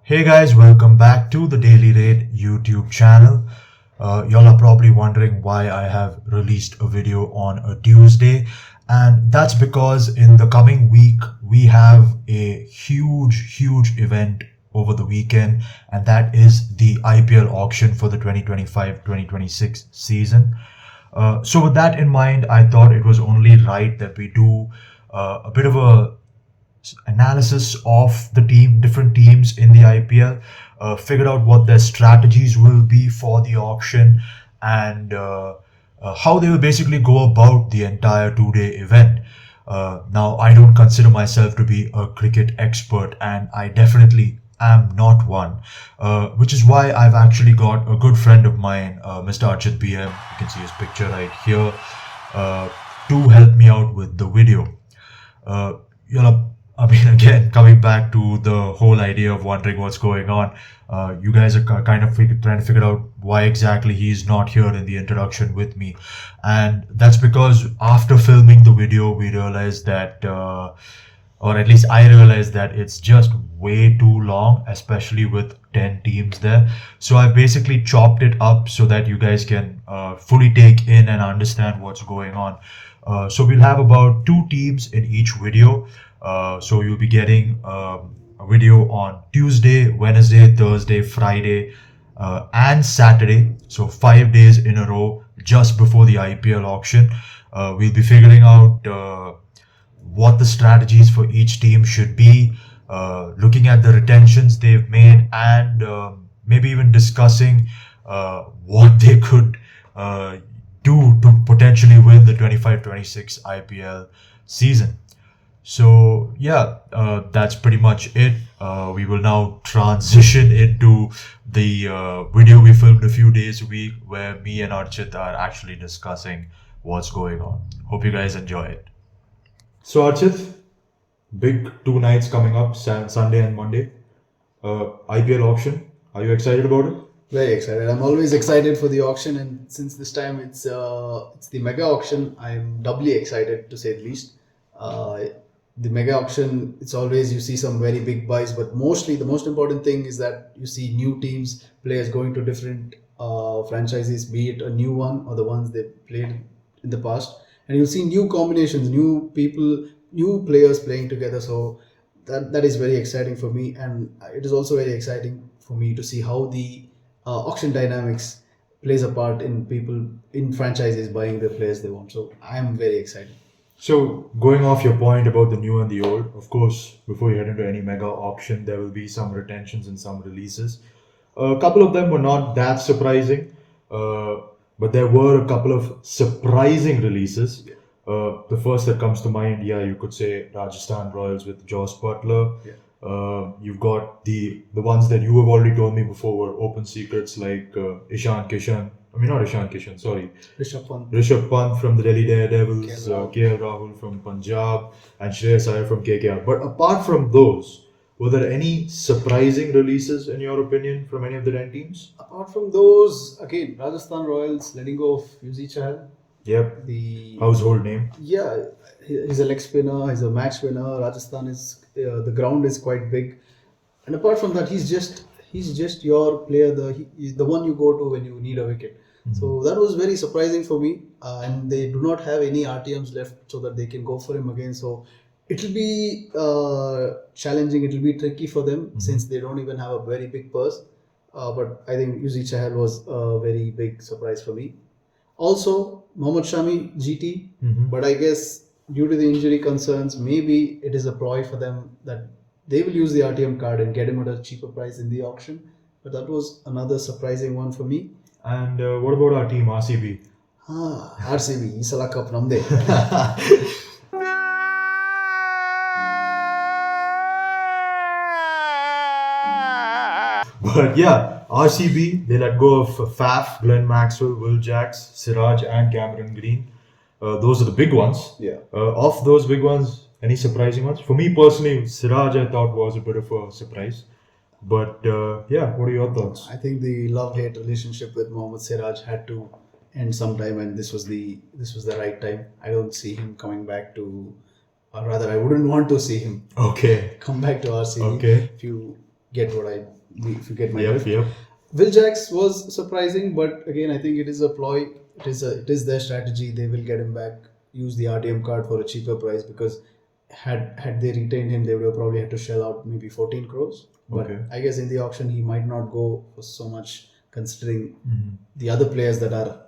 Hey guys, welcome back to the Daily Raid YouTube channel. Y'all are probably wondering why I have released a video on a Tuesday, and that's because in the coming week we have a huge event over the weekend, and that is the IPL auction for the 2025-2026 season. So with that in mind, I thought it was only right that we do a bit of a analysis of the different teams in the IPL, figured out what their strategies will be for the auction, and how they will basically go about the entire 2 day event. Now, I don't consider myself to be a cricket expert, and I definitely am not one, which is why I've actually got a good friend of mine, Mr. Archith BM. You can see his picture right here, uh, to help me out with the video. uh, you know, I mean, again, coming back to the whole idea of wondering what's going on, you guys are kind of trying to figure out why exactly he's not here in the introduction with me. And that's because after filming the video, we realized that, or at least I realized that it's just way too long, especially with 10 teams there. So I basically chopped it up so that you guys can fully take in and understand what's going on. So we'll have about two teams in each video. So you'll be getting a video on Tuesday, Wednesday, Thursday, Friday, and Saturday. So 5 days in a row just before the IPL auction. We'll be figuring out what the strategies for each team should be, looking at the retentions they've made, and maybe even discussing what they could do to potentially win the 25-26 IPL season. So yeah, that's pretty much it. We will now transition into the video we filmed a few days a week, where me and Archith are actually discussing what's going on. Hope you guys enjoy it. So Archith, big 2 nights coming up, Sunday and Monday. IPL auction. Are you excited about it? Very excited. I'm always excited for the auction, and since this time it's the mega auction, I'm doubly excited to say the least. The mega auction, it's always you see some very big buys, but mostly the most important thing is that you see new teams, players going to different franchises, be it a new one or the ones they played in the past, and you'll see new combinations, new people, new players playing together. So that is very exciting for me, and it is also very exciting for me to see how the auction dynamics plays a part in people in franchises buying the players they want. So I am very excited. So, going off your point about the new and the old, of course, before you head into any mega auction, there will be some retentions and some releases. A couple of them were not that surprising, uh, but there were a couple of surprising releases. The first that comes to mind, yeah, you could say Rajasthan Royals with Joss Butler. Yeah. You've got the ones that you have already told me before were open secrets, like Ishan Kishan. I mean, not Ishan Kishan, sorry. Rishabh Pant from the Delhi Daredevils, KL Rahul from Punjab, and Shreyas Iyer from KKR. But apart from those, were there any surprising releases, in your opinion, from any of the 10 teams? Apart from those, again, Rajasthan Royals letting go of Yuzi Chahal. Yep. The Household name. Yeah, he's a leg spinner. He's a match winner. Rajasthan is the ground is quite big, and apart from that, he's just your player, the one you go to when you need a wicket. So that was very surprising for me, and they do not have any RTMs left so that they can go for him again. So it'll be challenging. It'll be tricky for them since they don't even have a very big purse. But I think Yuzi Chahal was a very big surprise for me. Also, Mohammad Shami GT, but I guess due to the injury concerns, maybe it is a ploy for them that they will use the RTM card and get him at a cheaper price in the auction. But that was another surprising one for me. And what about our team, RCB? RCB, ಈ ಸಲ cup ನಮ್ದೇ. But yeah, RCB, they let go of Faf, Glenn Maxwell, Will Jacks, Siraj, and Cameron Green. Those are the big ones. Yeah. Of those big ones, any surprising ones? For me personally, Siraj I thought was a bit of a surprise. But yeah, what are your thoughts? I think the love-hate relationship with Mohammad Siraj had to end sometime, and this was the right time. I don't see him coming back to, or rather, I wouldn't want to see him Okay. come back to RCB. Okay. If you get what I if you get my Yep, drift. yep. Will Jacks was surprising, but again, I think it is a ploy. It is their strategy. They will get him back, use the RTM card for a cheaper price because had they retained him, they would have probably had to shell out maybe 14 crores. But Okay. I guess in the auction, he might not go for so much considering the other players that are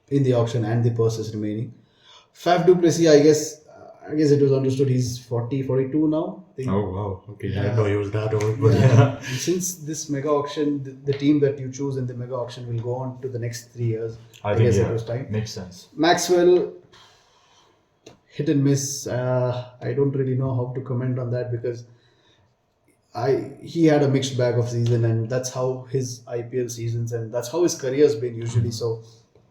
in the auction and the purses remaining. Faf du Plessis, I guess it was understood he's 40, 42 now. I think. Oh wow. Okay, I Yeah. didn't know he was that old, but Yeah. yeah. And since this mega auction, the team that you choose in the mega auction will go on to the next 3 years. I think guess yeah, it was time. makes sense. Maxwell, hit and miss. I don't really know how to comment on that because he had a mixed bag of season, and that's how his IPL seasons and that's how his career's been usually. So,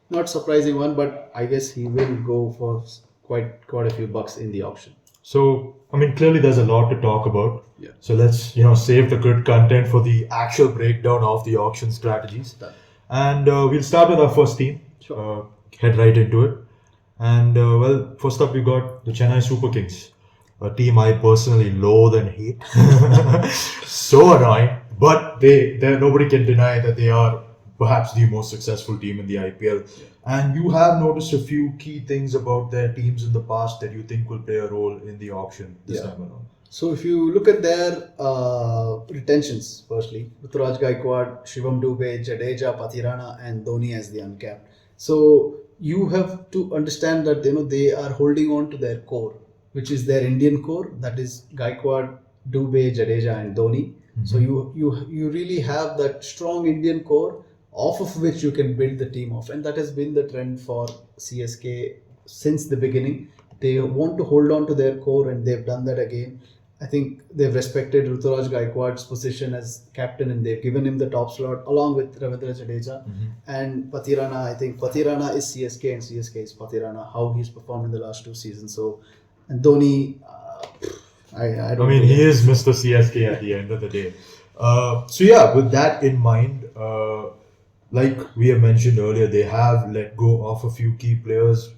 not surprising one, but I guess he will go for quite a few bucks in the auction. So, I mean, clearly there's a lot to talk about. Yeah. So let's, save the good content for the actual breakdown of the auction strategies. Done. And we'll start with our first team. Sure. Head right into it. And well, first up we got the Chennai Super Kings, a team I personally loathe and hate. So annoying, but nobody can deny that they are perhaps the most successful team in the IPL. And you have noticed a few key things about their teams in the past that you think will play a role in the auction this time around. So if you look at their retentions, firstly, Ruturaj Gaikwad, Shivam Dubey, Jadeja, Pathirana, and Dhoni as the uncapped. So you have to understand that they are holding on to their core, which is their Indian core. That is Gaikwad, Dubey, Jadeja, and Dhoni. So you really have that strong Indian core, off of which you can build the team off, and that has been the trend for CSK since the beginning. They want to hold on to their core, and they've done that again. I think they've respected Ruturaj Gaikwad's position as captain, and they've given him the top slot along with Ravindra Jadeja. And Pathirana. I think Pathirana is CSK and CSK is Pathirana, how he's performed in the last 2 seasons. So, and Dhoni, I don't. I mean, he is Mr. CSK at the end of the day. So yeah, with that in mind, like we have mentioned earlier, they have let go of a few key players.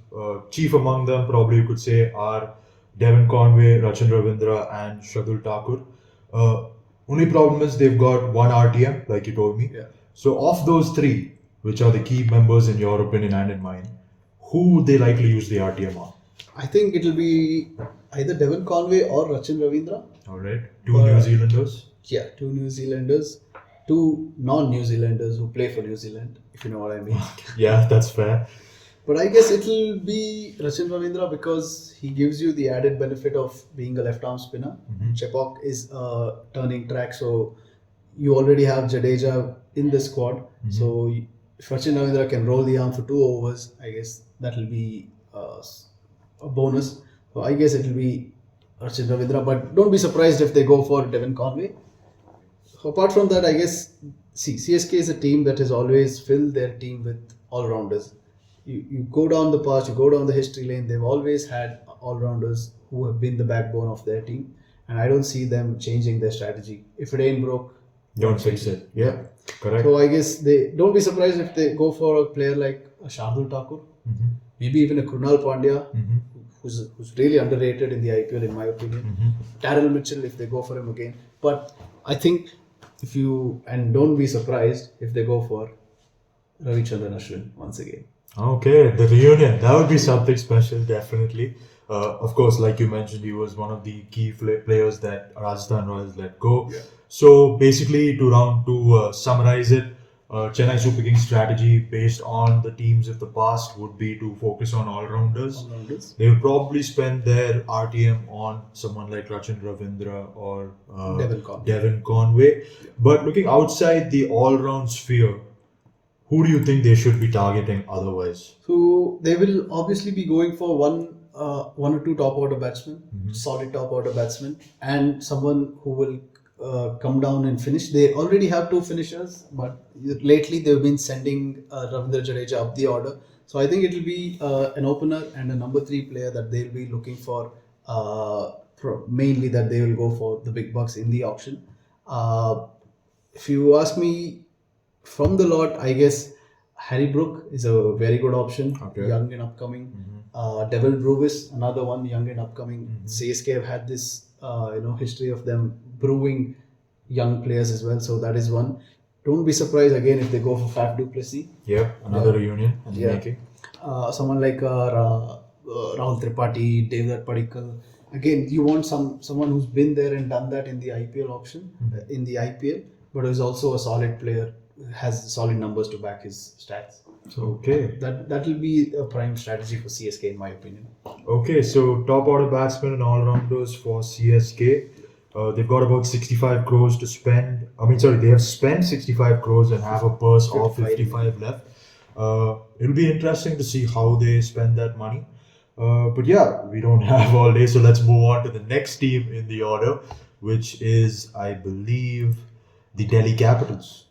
Chief among them, probably you could say, are Devon Conway, Rachan Ravindra, and Shardul Thakur. Only problem is they've got one RTM, like you told me. Yeah. So of those 3, which are the key members in your opinion and in mine, who would they likely use the RTM on? I think it'll be either Devon Conway or Rachan Ravindra. All right, 2 New Zealanders. Yeah, 2 New Zealanders, 2 non-New Zealanders who play for New Zealand, if you know what I mean. Yeah, that's fair. But I guess it'll be Rachan Ravindra because he gives you the added benefit of being a left-arm spinner. Chepauk is a turning track, so you already have Jadeja in the squad. So if Rachan Ravindra can roll the arm for 2 overs, I guess that will be a bonus. So I guess it'll be Rachan Ravindra, but don't be surprised if they go for Devon Conway. Apart from that, I guess CSK is a team that has always filled their team with all-rounders. You go down the path, you go down the history lane, they've always had all-rounders who have been the backbone of their team, and I don't see them changing their strategy. If it ain't broke, don't fix it. Yeah, correct. So I guess they don't be surprised if they go for a player like Shardul Thakur, maybe even a Krunal Pandya, who's really underrated in the IPL in my opinion. Daryl Mitchell if they go for him again. But I think don't be surprised if they go for Ravichandran Ashwin once again. Okay, the reunion. That would be something special, definitely. Of course, like you mentioned, he was one of the key players that Rajasthan Royals let go. Yeah. So basically, to summarize it, Chennai Super Kings strategy based on the teams of the past would be to focus on all-rounders. They will probably spend their RTM on someone like Rachan Ravindra or Devon Conway. Yeah. But looking outside the all-round sphere, who do you think they should be targeting otherwise? So they will obviously be going for one or 2 top order batsmen, solid top order batsmen, and someone who will come down and finish. They already have 2 finishers, but lately they've been sending Ravindra Jadeja up the order. So I think it will be an opener and a number 3 player that they'll be looking for. Mainly that they will go for the big bucks in the auction. If you ask me, from the lot, I guess Harry Brook is a very good option, young and upcoming. Devil Brewis, another one, young and upcoming. CSK have had this history of them brewing young players as well. So that is one. Don't be surprised again if they go for Faf du Plessis. Yep, another reunion in the making. Someone like Rahul Tripathi, Devdutt Padikkal. Again, you want someone who's been there and done that in the IPL auction, in the IPL, but is also a solid player, has solid numbers to back his stats. So Okay. that will be a prime strategy for CSK in my opinion. Okay, so top order batsmen and all rounders for CSK. They've got about 65 crores to spend. They have spent 65 crores and have a purse of 55 left. It'll be interesting to see how they spend that money. But yeah, we don't have all day, so let's move on to the next team in the order, which is, I believe, the Delhi Capitals.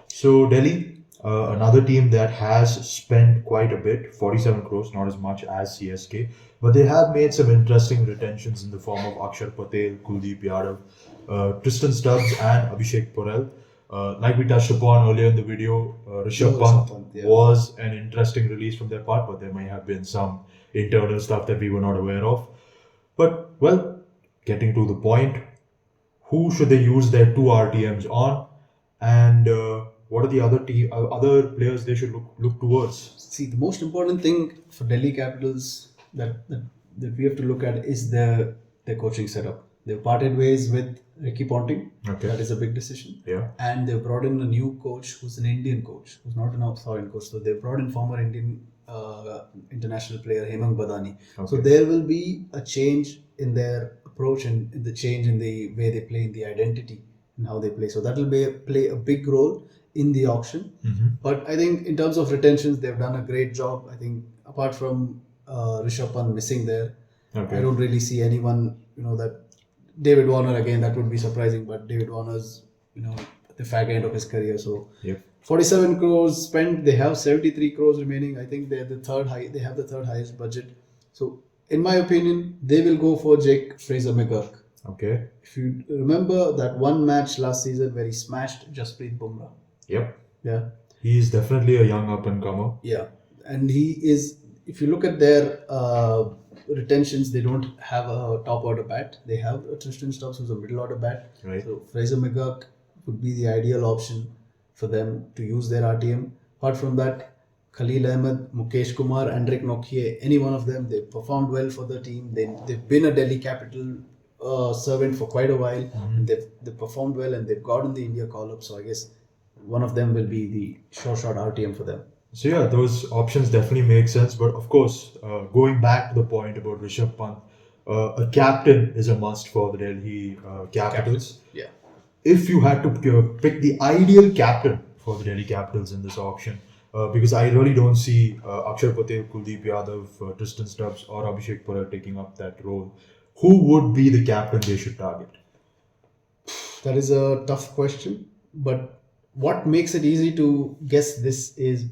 So Delhi, another team that has spent quite a bit, 47 crores, not as much as CSK, but they have made some interesting retentions in the form of Akshar Patel, Kuldeep Yadav, Tristan Stubbs, and Abhishek Porel. Like we touched upon earlier in the video, Rishabh Pant was an interesting release from their part, but there may have been some internal stuff that we were not aware of. But well, getting to the point, who should they use their two RTMs on, and what are the other players they should look towards? See, the most important thing for Delhi Capitals that we have to look at is their coaching setup. They've parted ways with Ricky Ponting. Okay. That is a big decision. Yeah. And they've brought in a new coach who's an Indian coach, who's not an foreign coach. So they've brought in former Indian international player Hemang Badani. Okay. So there will be a change in their approach and the change in the way they play, in the identity and how they play. So that will play a big role in the auction. But I think in terms of retentions, they've done a great job. I think apart from Rishabh Pant missing there, I don't really see anyone, that David Warner again, that would be surprising, but David Warner's, at the fag end of his career. So 47 crores spent, they have 73 crores remaining. I think they have the third highest budget. So in my opinion, they will go for Jake Fraser McGurk. Okay. If you remember that one match last season where he smashed Jasprit Bumrah. Yep. Yeah. He is definitely a young up and comer. Yeah. And he is, if you look at their retentions, they don't have a top order bat. They have a Tristan Stubbs who's a middle order bat. Right. So Fraser McGurk would be the ideal option for them to use their RTM. Apart from that, Khalil Ahmed, Mukesh Kumar, Andrik Nokia, any one of them, they've performed well for the team. They've been a Delhi Capital servant for quite a while. And they've performed well and they've gotten the India call-up. So I guess one of them will be the short RTM for them. So yeah, those options definitely make sense. But of course, going back to the point about Rishabh Pant, a captain is a must for the Delhi Capitals. Yeah. If you had to pick the ideal captain for the Delhi Capitals in this auction, because I really don't see Akshar Patel, Kuldeep Yadav, Tristan Stubbs or Abhishek Porel taking up that role, who would be the captain they should target? That is a tough question, but what makes it easy to guess this is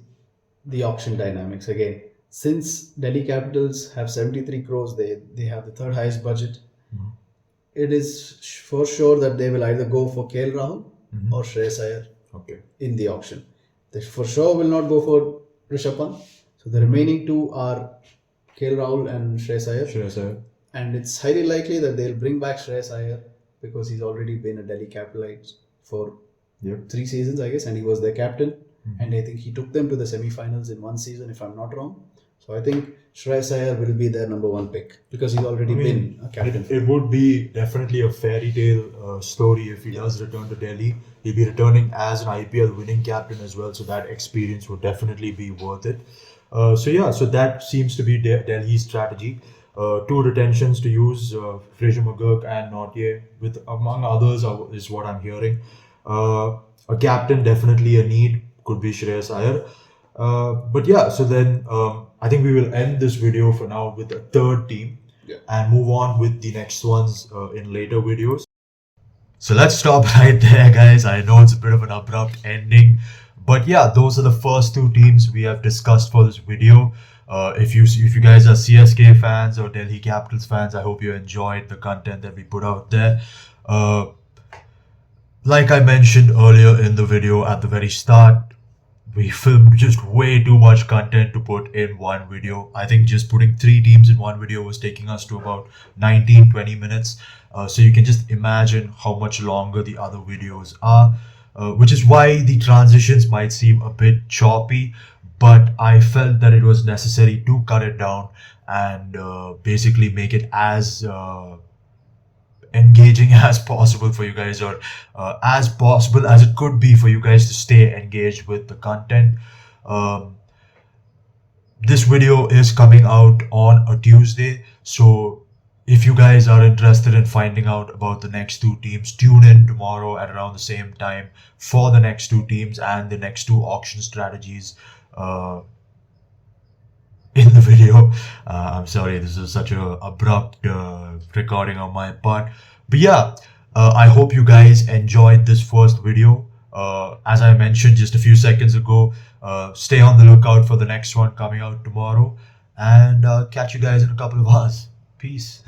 the auction dynamics. Again, since Delhi Capitals have 73 crores, they have the third highest budget. It is for sure that they will either go for KL Rahul or Shreyas Iyer in the auction. They for sure will not go for Rishabh Pant. So the remaining two are KL Rahul and Shreyas Iyer. And it's highly likely that they'll bring back Shreyas Iyer because he's already been a Delhi Capitalite for 3 seasons, I guess, and he was their captain. And I think he took them to the semi-finals in one season, if I'm not wrong. So I think Shreyas Iyer will be their number one pick because he's already been a captain. It would be definitely a fairy tale story if he does return to Delhi. He'll be returning as an IPL winning captain as well, so that experience would definitely be worth it. So that seems to be Delhi's strategy. 2 retentions to use, Fraser McGurk and Nauthier, with among others is what I'm hearing. A captain, definitely a need, could be Shreyas Iyer. But yeah, so then I think we will end this video for now with a third team and move on with the next ones in later videos. So let's stop right there, guys. I know it's a bit of an abrupt ending, but yeah, those are the first 2 teams we have discussed for this video. If you guys are CSK fans or Delhi Capitals fans, I hope you enjoyed the content that we put out there. Like I mentioned earlier in the video at the very start, we filmed just way too much content to put in one video. I think just putting three teams in one video was taking us to about 19-20 minutes. So you can just imagine how much longer the other videos are, which is why the transitions might seem a bit choppy. But I felt that it was necessary to cut it down and basically make it as engaging as possible for you guys, or as possible as it could be for you guys to stay engaged with the content. um, this video is coming out on a Tuesday, so if you guys are interested in finding out about the next two teams, tune in tomorrow at around the same time for the next two teams and the next two auction strategies in the video. I'm sorry, this is such a abrupt recording on my part, but yeah, I hope you guys enjoyed this first video. As I mentioned just a few seconds ago, stay on the lookout for the next one coming out tomorrow, and catch you guys in a couple of hours. Peace.